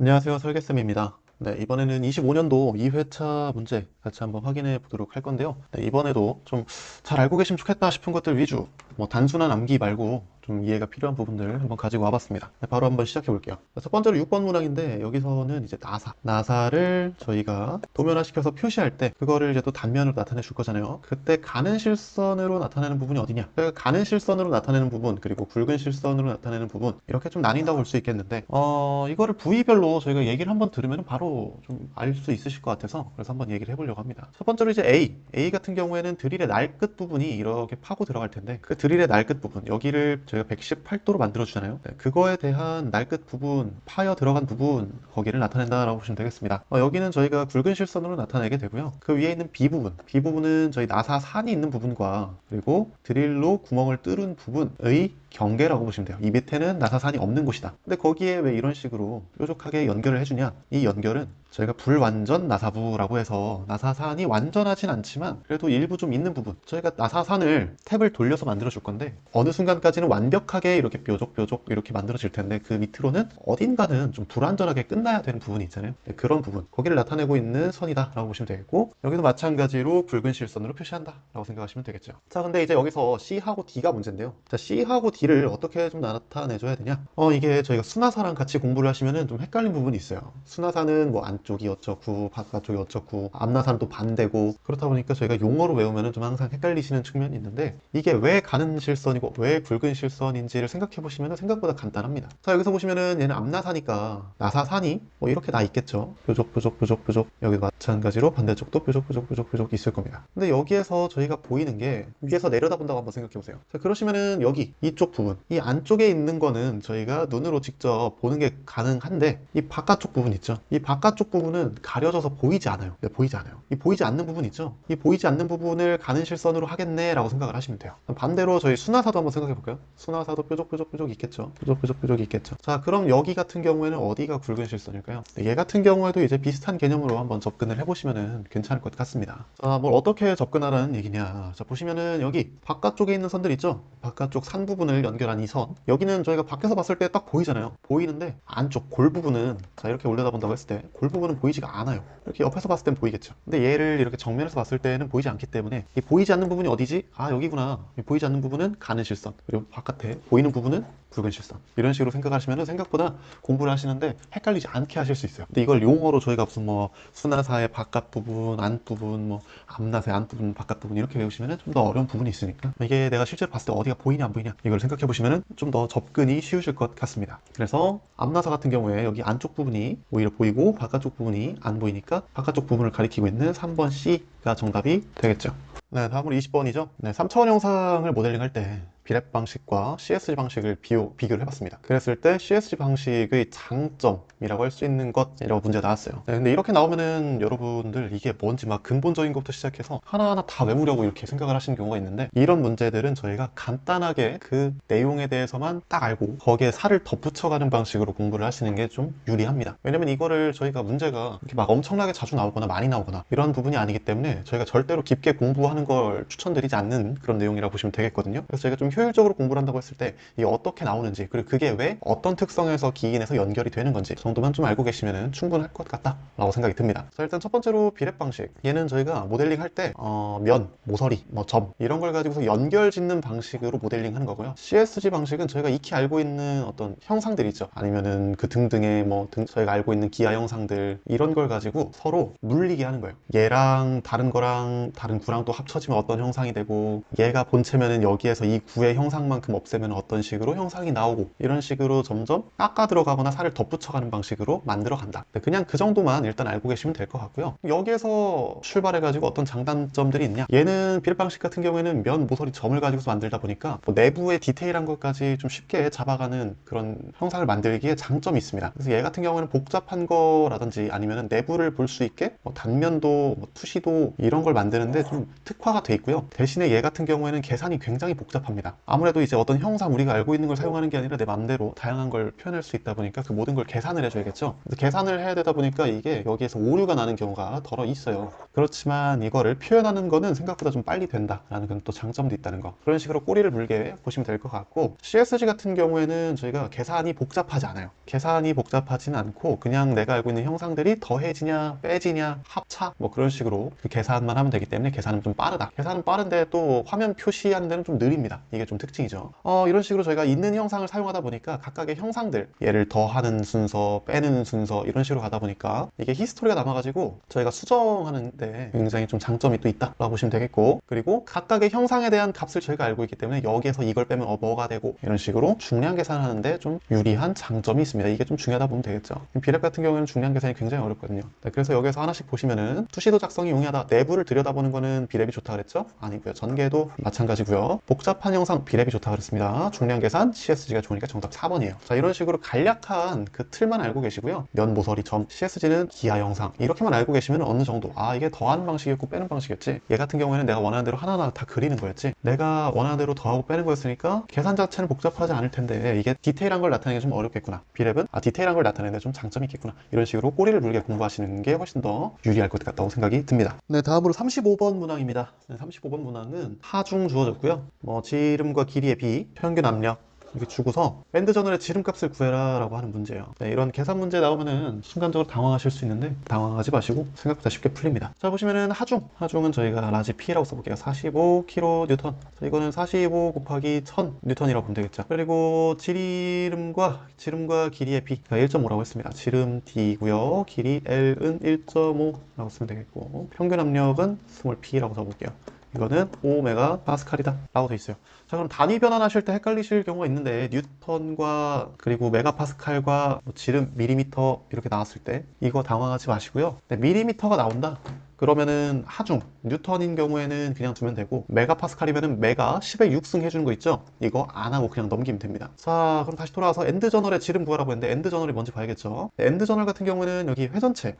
안녕하세요, 설계쌤입니다. 네, 이번에는 25년도 2회차 문제 같이 한번 확인해 보도록 할 건데요. 네, 이번에도 좀 잘 알고 계시면 좋겠다 싶은 것들 위주, 뭐 단순한 암기 말고 좀 이해가 필요한 부분들 한번 가지고 와봤습니다. 네, 바로 한번 시작해 볼게요. 첫 번째로 6번 문항인데 여기서는 이제 나사를 저희가 도면화시켜서 표시할 때 그거를 이제 또 단면으로 나타내 줄 거잖아요. 그때 가는 실선으로 나타내는 부분이 어디냐? 그러니까 가는 실선으로 나타내는 부분 그리고 굵은 실선으로 나타내는 부분 이렇게 좀 나뉜다고 볼 수 있겠는데 이거를 부위별로 저희가 얘기를 한번 들으면 바로 좀 알 수 있으실 것 같아서 그래서 한번 얘기를 해보려고 합니다. 첫 번째로 이제 A 같은 경우에는 드릴의 날 끝 부분이 이렇게 파고 들어갈 텐데 그 드릴의 날 끝 부분 여기를 저희가 118도로 만들어 주잖아요. 네, 그거에 대한 날 끝 부분 파여 들어간 부분 거기를 나타낸다라고 보시면 되겠습니다. 여기는 저희가 굵은 실선으로 나타내게 되고요. 그 위에 있는 B 부분은 저희 나사산이 있는 부분과 그리고 드릴로 구멍을 뚫은 부분의 경계라고 보시면 돼요. 이 밑에는 나사산이 없는 곳이다. 근데 거기에 왜 이런 식으로 뾰족하게 연결을 해주냐? 이 연결은 저희가 불완전 나사부라고 해서 나사산이 완전하진 않지만 그래도 일부 좀 있는 부분 저희가 나사산을 탭을 돌려서 만들어 줄 건데 어느 순간까지는 완벽하게 이렇게 뾰족뾰족 이렇게 만들어질 텐데 그 밑으로는 어딘가는 좀 불완전하게 끝나야 되는 부분이 있잖아요. 네, 그런 부분 거기를 나타내고 있는 선이다 라고 보시면 되겠고 여기도 마찬가지로 굵은 실선으로 표시한다 라고 생각하시면 되겠죠. 자, 근데 이제 여기서 C하고 D가 문제인데요. 자, C하고 D를 어떻게 좀 나타내줘야 되냐? 이게 저희가 순화사랑 같이 공부를 하시면은 좀 헷갈린 부분이 있어요. 순화사는 뭐 안쪽이 어쩌고 바깥쪽이 어쩌고 앞나사는 또 반대고 그렇다 보니까 저희가 용어로 외우면은 좀 항상 헷갈리시는 측면이 있는데 이게 왜 가는 실선이고 왜 굵은 실선인지를 생각해 보시면은 생각보다 간단합니다. 자, 여기서 보시면은 얘는 앞나사니까 나사산이 뭐 이렇게 나 있겠죠. 뾰족 뾰족 뾰족 뾰족 여기도 마찬가지로 반대쪽도 뾰족 뾰족 뾰족 뾰족 있을 겁니다. 근데 여기에서 저희가 보이는 게 위에서 내려다본다고 한번 생각해 보세요. 자, 그러시면은 여기 이쪽 부분 이 안쪽에 있는 거는 저희가 눈으로 직접 보는 게 가능한데 이 바깥쪽 부분 있죠. 이 바깥쪽 부분은 가려져서 보이지 않아요. 네, 보이지 않아요. 이 보이지 않는 부분 있죠. 이 보이지 않는 부분을 가는 실선으로 하겠네 라고 생각을 하시면 돼요. 반대로 저희 순화사도 한번 생각해 볼까요? 순화사도 뾰족 뾰족 뾰족 있겠죠. 뾰족 뾰족 뾰족이 있겠죠. 자, 그럼 여기 같은 경우에는 어디가 굵은 실선일까요? 네, 얘 같은 경우에도 이제 비슷한 개념으로 한번 접근을 해보시면 괜찮을 것 같습니다. 자, 뭘 어떻게 접근하라는 얘기냐? 자, 보시면은 여기 바깥쪽에 있는 선들 있죠? 바깥쪽 산 부분을 연결한 이 선. 여기는 저희가 밖에서 봤을 때 딱 보이잖아요. 보이는데 안쪽 골 부분은 자, 이렇게 올려다본다고 했을 때 골 부분은 보이지가 않아요. 이렇게 옆에서 봤을 땐 보이겠죠. 근데 얘를 이렇게 정면에서 봤을 때는 보이지 않기 때문에 이 보이지 않는 부분이 어디지? 아, 여기구나. 이 보이지 않는 부분은 가는 실선. 그리고 바깥에 보이는 부분은 굵은 실선. 이런 식으로 생각하시면 생각보다 공부를 하시는데 헷갈리지 않게 하실 수 있어요. 근데 이걸 용어로 저희가 무슨 뭐 순화사의 바깥 부분, 안 부분, 뭐 앞나사의 안 부분, 바깥 부분 이렇게 외우시면 좀 더 어려운 부분이 있으니까 이게 내가 실제로 봤을 때 어디가 보이냐 안 보이냐 이걸 생각해 보시면 좀 더 접근이 쉬우실 것 같습니다. 그래서 앞나사 같은 경우에 여기 안쪽 부분이 오히려 보이고 바깥쪽 부분이 안 보이니까 바깥쪽 부분을 가리키고 있는 3번 C가 정답이 되겠죠. 네, 다음으로 20번이죠. 네, 3차원 형상을 모델링 할 때 비랩 방식과 CSG 방식을 비교를 해봤습니다. 그랬을 때 CSG 방식의 장점이라고 할 수 있는 것이라고 문제가 나왔어요. 네, 근데 이렇게 나오면은 여러분들 이게 뭔지 막 근본적인 것부터 시작해서 하나하나 다 외우려고 이렇게 생각을 하시는 경우가 있는데 이런 문제들은 저희가 간단하게 그 내용에 대해서만 딱 알고 거기에 살을 덧붙여가는 방식으로 공부를 하시는 게 좀 유리합니다. 왜냐면 이거를 저희가 문제가 이렇게 막 엄청나게 자주 나오거나 많이 나오거나 이런 부분이 아니기 때문에 저희가 절대로 깊게 공부하는 걸 추천드리지 않는 그런 내용이라고 보시면 되겠거든요. 그래서 저희가 좀 효율적으로 공부를 한다고 했을 때 이게 어떻게 나오는지 그리고 그게 왜 어떤 특성에서 기인해서 연결이 되는 건지 그 정도만 좀 알고 계시면 충분할 것 같다 라고 생각이 듭니다. 자, 일단 첫 번째로 비랩 방식 얘는 저희가 모델링 할 때 면, 모서리, 뭐 점 이런 걸 가지고서 연결 짓는 방식으로 모델링 하는 거고요. CSG 방식은 저희가 익히 알고 있는 어떤 형상들이 있죠. 아니면은 그 등등의 저희가 알고 있는 기하 형상들 이런 걸 가지고 서로 물리게 하는 거예요. 얘랑 다른 거랑 다른 구랑 또 합쳐지면 어떤 형상이 되고 얘가 본체면은 여기에서 이 구의 형상만큼 없애면 어떤 식으로 형상이 나오고 이런 식으로 점점 깎아 들어가거나 살을 덧붙여가는 방식으로 만들어 간다. 그냥 그 정도만 일단 알고 계시면 될 것 같고요. 여기에서 출발해가지고 어떤 장단점들이 있냐? 얘는 비랩 방식 같은 경우에는 면, 모서리, 점을 가지고서 만들다 보니까 뭐 내부의 디테일한 것까지 좀 쉽게 잡아가는 그런 형상을 만들기에 장점이 있습니다. 그래서 얘 같은 경우에는 복잡한 거라든지 아니면 내부를 볼 수 있게 뭐 단면도 뭐 투시도 이런 걸 만드는데 좀 특화가 돼 있고요. 대신에 얘 같은 경우에는 계산이 굉장히 복잡합니다. 됩니다. 아무래도 이제 어떤 형상 우리가 알고 있는 걸 사용하는 게 아니라 내 맘대로 다양한 걸 표현할 수 있다 보니까 그 모든 걸 계산을 해줘야겠죠. 그래서 계산을 해야 되다 보니까 이게 여기에서 오류가 나는 경우가 덜어 있어요. 그렇지만 이거를 표현하는 거는 생각보다 좀 빨리 된다라는 그런 또 장점도 있다는 거. 그런 식으로 꼬리를 물게 보시면 될 것 같고, CSG 같은 경우에는 저희가 계산이 복잡하지 않아요. 계산이 복잡하지는 않고 그냥 내가 알고 있는 형상들이 더해지냐 빼지냐 합차 뭐 그런 식으로 그 계산만 하면 되기 때문에 계산은 좀 빠르다. 계산은 빠른데 또 화면 표시하는 데는 좀 느립니다. 이게 좀 특징이죠. 이런 식으로 저희가 있는 형상을 사용하다 보니까 각각의 형상들, 얘를 더하는 순서, 빼는 순서 이런 식으로 가다 보니까 이게 히스토리가 남아가지고 저희가 수정하는데 굉장히 좀 장점이 또 있다라고 보시면 되겠고, 그리고 각각의 형상에 대한 값을 저희가 알고 있기 때문에 여기에서 이걸 빼면 뭐가 되고 이런 식으로 중량 계산하는데 좀 유리한 장점이 있습니다. 이게 좀 중요하다 보면 되겠죠. 비랩 같은 경우에는 중량 계산이 굉장히 어렵거든요. 네, 그래서 여기서 하나씩 보시면은 투시도 작성이 용이하다. 내부를 들여다보는 거는 비랩이 좋다 그랬죠? 아니고요. 전개도 마찬가지고요. 복잡한 형상 비랩이 좋다 그랬습니다. 중량 계산 CSG가 좋으니까 정답 4번이에요. 자, 이런 식으로 간략한 그 틀만 알고 계시고요. 면 모서리 점, CSG는 기하 형상 이렇게만 알고 계시면 어느 정도 이게 더하는 방식이었고 빼는 방식이었지. 얘 같은 경우에는 내가 원하는 대로 하나하나 다 그리는 거였지. 내가 원하는 대로 더하고 빼는 거였으니까 계산 자체는 복잡하지 않을 텐데 이게 디테일한 걸 나타내기 좀 어렵겠구나. 비랩은 디테일한 걸 나타내는데 좀 장점이 있겠구나. 이런 식으로 꼬리를 물게 공부하시는 게 훨씬 더 유리할 것 같다고 생각이 듭니다. 네, 다음으로 35번 문항입니다. 네, 35번 문항은 하중 주어졌고요. 지름과 길이의 비, 평균 압력 이렇게 주고서 밴드 저널의 지름값을 구해라 라고 하는 문제예요. 네, 이런 계산 문제 나오면은 순간적으로 당황하실 수 있는데 당황하지 마시고 생각보다 쉽게 풀립니다. 자, 보시면은 하중은 저희가 라지 P라고 써볼게요. 45kN. 자, 이거는 45 곱하기 1000N이라고 보면 되겠죠. 그리고 지름과 길이의 B 1.5라고 했습니다. 지름 D고요. 길이 L은 1.5라고 쓰면 되겠고, 평균 압력은 스몰 P라고 써볼게요. 이거는 5메가파스칼이다 라고 돼 있어요. 자, 그럼 단위 변환하실 때 헷갈리실 경우가 있는데 뉴턴과 그리고 메가파스칼과 지름 밀리미터 이렇게 나왔을 때 이거 당황하지 마시고요. 네, 밀리미터가 나온다 그러면은 하중, 뉴턴인 경우에는 그냥 두면 되고, 메가파스칼이면은 메가 10의 6승 해주는 거 있죠? 이거 안 하고 그냥 넘기면 됩니다. 자, 그럼 다시 돌아와서 엔드 저널의 지름 구하라고 했는데 엔드 저널이 뭔지 봐야겠죠? 엔드 저널 같은 경우는 여기 회전체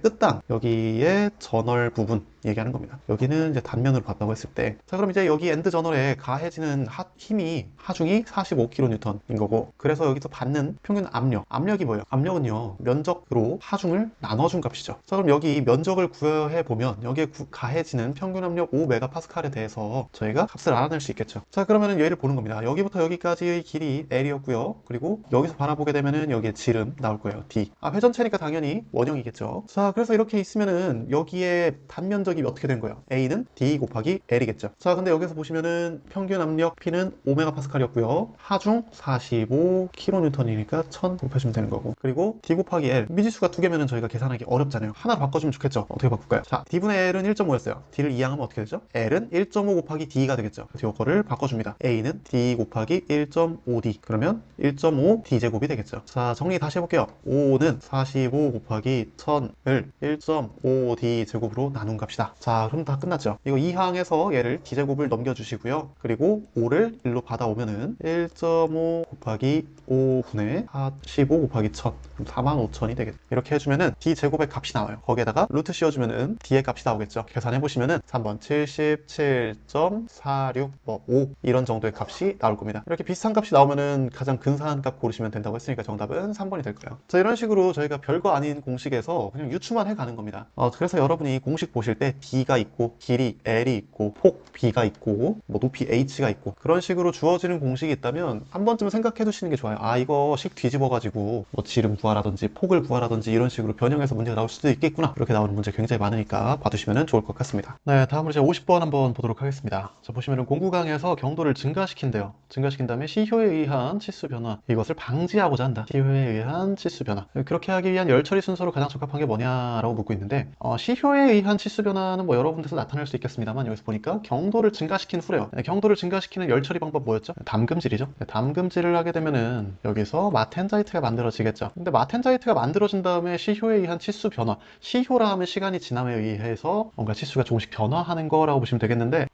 끝단 여기에 저널 부분 얘기하는 겁니다. 여기는 이제 단면으로 봤다고 했을 때, 자, 그럼 이제 여기 엔드 저널에 가해지는 힘이 하중이 45kN인 거고, 그래서 여기서 받는 평균 압력이 뭐예요? 압력은요 면적으로 하중을 나눠준 값이죠. 자, 그럼 여기 면적을 구해 보면 여기에 가해지는 평균 압력 5메가파스칼에 대해서 저희가 값을 알아낼 수 있겠죠. 자, 그러면은 얘를 보는 겁니다. 여기부터 여기까지의 길이 L이었고요. 그리고 여기서 바라보게 되면은 여기에 지름 나올 거예요. D. 회전체니까 당연히 원형이겠죠. 자, 그래서 이렇게 있으면은 여기에 단면적이 어떻게 된 거예요? A는 D 곱하기 L이겠죠. 자, 근데 여기서 보시면은 평균 압력 P는 5메가파스칼이었고요. 하중 45kN이니까 1000 곱해주면 되는 거고, 그리고 D 곱하기 L 미지수가 두 개면은 저희가 계산하기 어렵잖아요. 하나로 바꿔주면 좋겠죠. 어떻게 바꿀까요? 자, D분의 L은 1.5였어요. D를 이항하면 어떻게 되죠? L은 1.5 곱하기 D가 되겠죠. 그래서 이거를 바꿔줍니다. A는 D 곱하기 1.5D. 그러면 1.5 D제곱이 되겠죠. 자, 정리 다시 해볼게요. 5는 45 곱하기 1000을 1.5 D제곱으로 나눈 값이다. 자, 그럼 다 끝났죠. 이거 이항해서 얘를 D제곱을 넘겨주시고요. 그리고 5를 1로 받아오면은 1.5 곱하기 5분의 45 곱하기 1000, 그럼 45,000이 되겠죠. 이렇게 해주면은 D제곱의 값이 나와요. 거기에다가 루트 씌워주면은 D의 값이 나오겠죠. 계산해보시면은 3번 77.46 5 이런 정도의 값이 나올 겁니다. 이렇게 비슷한 값이 나오면은 가장 근사한 값 고르시면 된다고 했으니까 정답은 3번이 될 거예요. 자, 이런 식으로 저희가 별거 아닌 공식에서 그냥 유추만 해가는 겁니다. 그래서 여러분이 공식 보실 때 D가 있고 길이 L이 있고 폭 B가 있고 높이 H가 있고 그런 식으로 주어지는 공식이 있다면 한 번쯤은 생각해 두시는 게 좋아요. 이거 식 뒤집어 가지고 지름 구하라든지 폭을 구하라든지 이런 식으로 변형해서 문제가 나올 수도 있겠구나. 이렇게 나오는 문제 굉장히 많으니까 봐두시면 좋을 것 같습니다. 네, 다음으로 이제 50번 한번 보도록 하겠습니다. 자, 보시면은 공구강에서 경도를 증가시킨대요. 증가시킨 다음에 시효에 의한 치수 변화, 이것을 방지하고자 한다. 시효에 의한 치수 변화. 그렇게 하기 위한 열처리 순서로 가장 적합한 게 뭐냐라고 묻고 있는데, 시효에 의한 치수 변화는 뭐 여러 군데서 나타날 수 있겠습니다만, 여기서 보니까 경도를 증가시킨 후래요. 경도를 증가시키는 열처리 방법 뭐였죠? 담금질이죠. 담금질을 하게 되면은 여기서 마텐자이트가 만들어지겠죠. 근데 마텐자이트가 만들어진 다음에 시효에 의한 치수 변화, 시효라 하면 시간이 지남에 의해서 뭔가 치수가 조금씩 변화하는 거라고 보시면 되겠는데,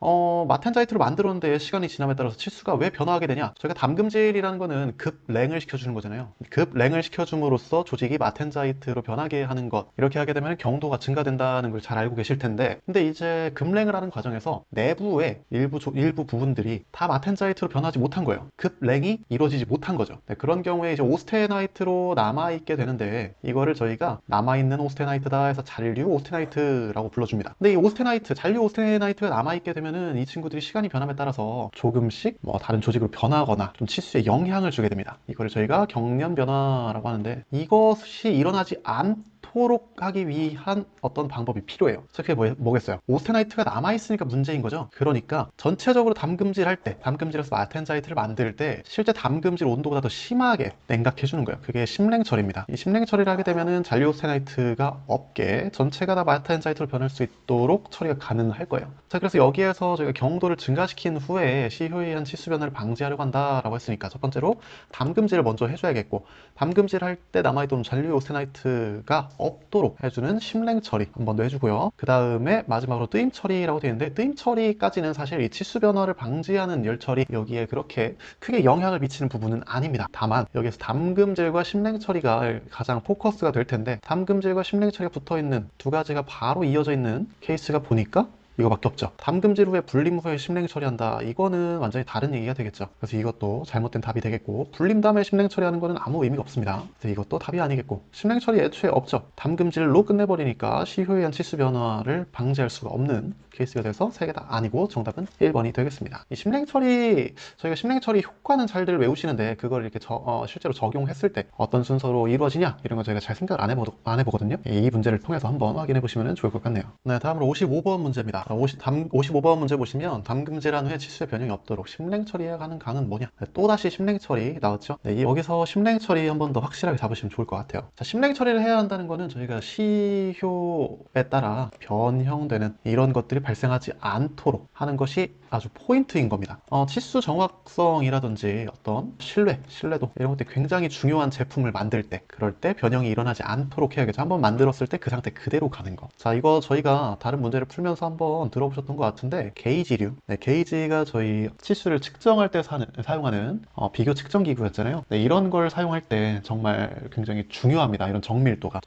마텐자이트를 만들었는데 시간이 지남에 따라서 치수가 왜 변화하게 되냐? 저희가 담금질이라는 거는 급랭을 시켜주는 거잖아요. 급랭을 시켜줌으로써 조직이 마텐자이트로 변하게 하는 것, 이렇게 하게 되면 경도가 증가된다는 걸 잘 알고 계실 텐데, 되는데, 근데 이제 급랭을 하는 과정에서 내부의 일부 부분들이 다 마텐자이트로 변하지 못한 거예요. 급랭이 이루어지지 못한 거죠. 네, 그런 경우에 이제 오스테나이트로 남아있게 되는데, 이거를 저희가 남아있는 오스테나이트다 해서 잔류 오스테나이트라고 불러줍니다. 근데 이 오스테나이트, 잔류 오스테나이트가 남아있게 되면은 이 친구들이 시간이 변함에 따라서 조금씩 뭐 다른 조직으로 변하거나 좀 치수에 영향을 주게 됩니다. 이거를 저희가 경련 변화라고 하는데, 이것이 일어나지 않도록 하기 위한 어떤 방법이 필요해요. 그게 뭐겠어요? 오스테나이트가 남아있으니까 문제인 거죠. 그러니까 전체적으로 담금질 할 때, 담금질에서 마텐자이트를 만들 때 실제 담금질 온도보다 더 심하게 냉각해주는 거예요. 그게 심냉 처리입니다. 이 심냉 처리를 하게 되면은 잔류 오스테나이트가 없게 전체가 다 마텐자이트로 변할 수 있도록 처리가 가능할 거예요. 자, 그래서 여기에서 저희가 경도를 증가시킨 후에 시효의한 치수 변화를 방지하려고 한다라고 했으니까, 첫 번째로 담금질을 먼저 해줘야겠고, 담금질 할 때 남아있던 잔류 오스테나이트가 없도록 해주는 심냉 처리 한 번 더 해주고요. 그 다음에 마지막으로 뜨임 처리라고 되어 있는데, 뜨임 처리까지는 사실 이 치수 변화를 방지하는 열 처리, 여기에 그렇게 크게 영향을 미치는 부분은 아닙니다. 다만 여기에서 담금질과 심냉 처리가 가장 포커스가 될 텐데, 담금질과 심냉 처리가 붙어있는 두 가지가 바로 이어져 있는 케이스가 보니까 이거밖에 없죠. 담금질 후에 불림 후에 심냉 처리한다. 이거는 완전히 다른 얘기가 되겠죠. 그래서 이것도 잘못된 답이 되겠고, 불림 다음에 심냉 처리하는 거는 아무 의미가 없습니다. 그래서 이것도 답이 아니겠고, 심냉 처리 애초에 없죠. 담금질로 끝내버리니까 시효의한 치수 변화를 방지할 수가 없는 케이스가 돼서 세 개 다 아니고 정답은 1번이 되겠습니다. 이 심냉 처리, 저희가 심냉 처리 효과는 잘들 외우시는데, 그걸 이렇게 실제로 적용했을 때 어떤 순서로 이루어지냐, 이런 거 저희가 잘 생각을 안 해보거든요. 이 문제를 통해서 한번 확인해 보시면 좋을 것 같네요. 네, 다음으로 55번 문제입니다. 55번 문제 보시면, 담금질한 후에 치수의 변형이 없도록 심냉 처리해야 하는 강은 뭐냐? 네, 또다시 심냉 처리 나왔죠? 네, 여기서 심냉 처리 한 번 더 확실하게 잡으시면 좋을 것 같아요. 자, 심냉 처리를 해야 한다는 거는 저희가 시효에 따라 변형되는 이런 것들이 발생하지 않도록 하는 것이 아주 포인트인 겁니다. 치수 정확성이라든지 어떤 신뢰도 이런 것들이 굉장히 중요한 제품을 만들 때, 그럴 때 변형이 일어나지 않도록 해야겠죠. 한번 만들었을 때 그 상태 그대로 가는 거. 자, 이거 저희가 다른 문제를 풀면서 한번 들어보셨던 것 같은데, 게이지류. 네, 게이지가 저희 치수를 측정할 때 사용하는 비교 측정 기구였잖아요. 네, 이런 걸 사용할 때 정말 굉장히 중요합니다. 이런 정밀도가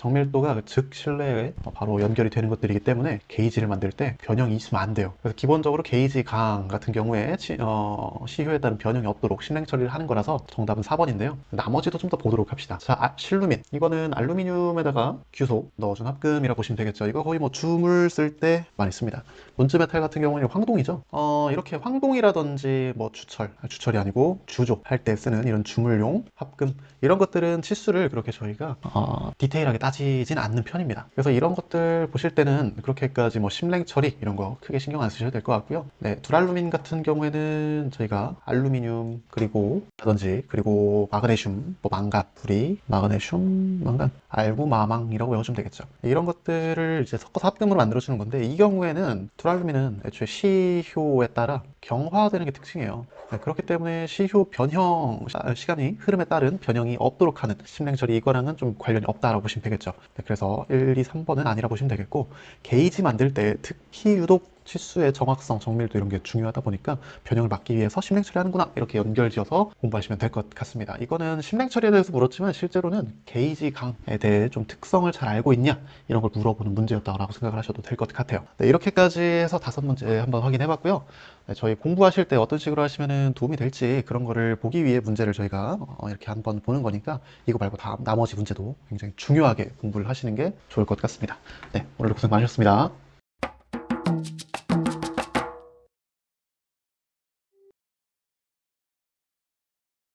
즉 신뢰에 바로 연결이 되는 것들이기 때문에 게이지를 만들 때 변형이 있으면 안 돼요. 그래서 기본적으로 게이지 강 같은 경우에 시효에 따른 변형이 없도록 심냉 처리를 하는 거라서 정답은 4번인데요. 나머지도 좀 더 보도록 합시다. 자, 실루민. 이거는 알루미늄에다가 규소 넣어준 합금이라고 보시면 되겠죠. 이거 거의 뭐 주물 쓸 때 많이 씁니다. 문즈메탈 같은 경우는 황동이죠. 이렇게 황동이라든지 뭐 주철이 아니고 주조 할 때 쓰는 이런 주물용 합금, 이런 것들은 치수를 그렇게 저희가 디테일하게 따지진 않는 편입니다. 그래서 이런 것들 보실 때는 그렇게까지 뭐 심냉 처리 이런 거 크게 신경 안 쓰셔도 될 것 같고요. 네, 두랄루민 같은 경우에는 저희가 알루미늄 그리고 마그네슘, 뭐 망간, 구리, 마그네슘, 망간, 알구마망이라고 외워주면 되겠죠. 이런 것들을 이제 섞어서 합금으로 만들어주는 건데, 이 경우에는 두랄루민은 애초에 시효에 따라 경화되는 게 특징이에요. 네, 그렇기 때문에 시효 변형, 시간이 흐름에 따른 변형이 없도록 하는 심냉 처리, 이거랑은 좀 관련이 없다라고 보시면 되겠죠. 네, 그래서 1, 2, 3번은 아니라 보시면 되겠고, 게이지 만들 때 특히 유독 치수의 정확성, 정밀도 이런 게 중요하다 보니까 변형을 막기 위해서 심냉 처리하는구나, 이렇게 연결지어서 공부하시면 될 것 같습니다. 이거는 심냉 처리에 대해서 물었지만 실제로는 게이지 강에 대해 좀 특성을 잘 알고 있냐, 이런 걸 물어보는 문제였다고 생각을 하셔도 될 것 같아요. 네, 이렇게까지 해서 5문제 한번 확인해 봤고요. 네, 저희 공부하실 때 어떤 식으로 하시면 도움이 될지, 그런 거를 보기 위해 문제를 저희가 이렇게 한번 보는 거니까, 이거 말고 나머지 문제도 굉장히 중요하게 공부를 하시는 게 좋을 것 같습니다. 네, 오늘도 고생 많으셨습니다.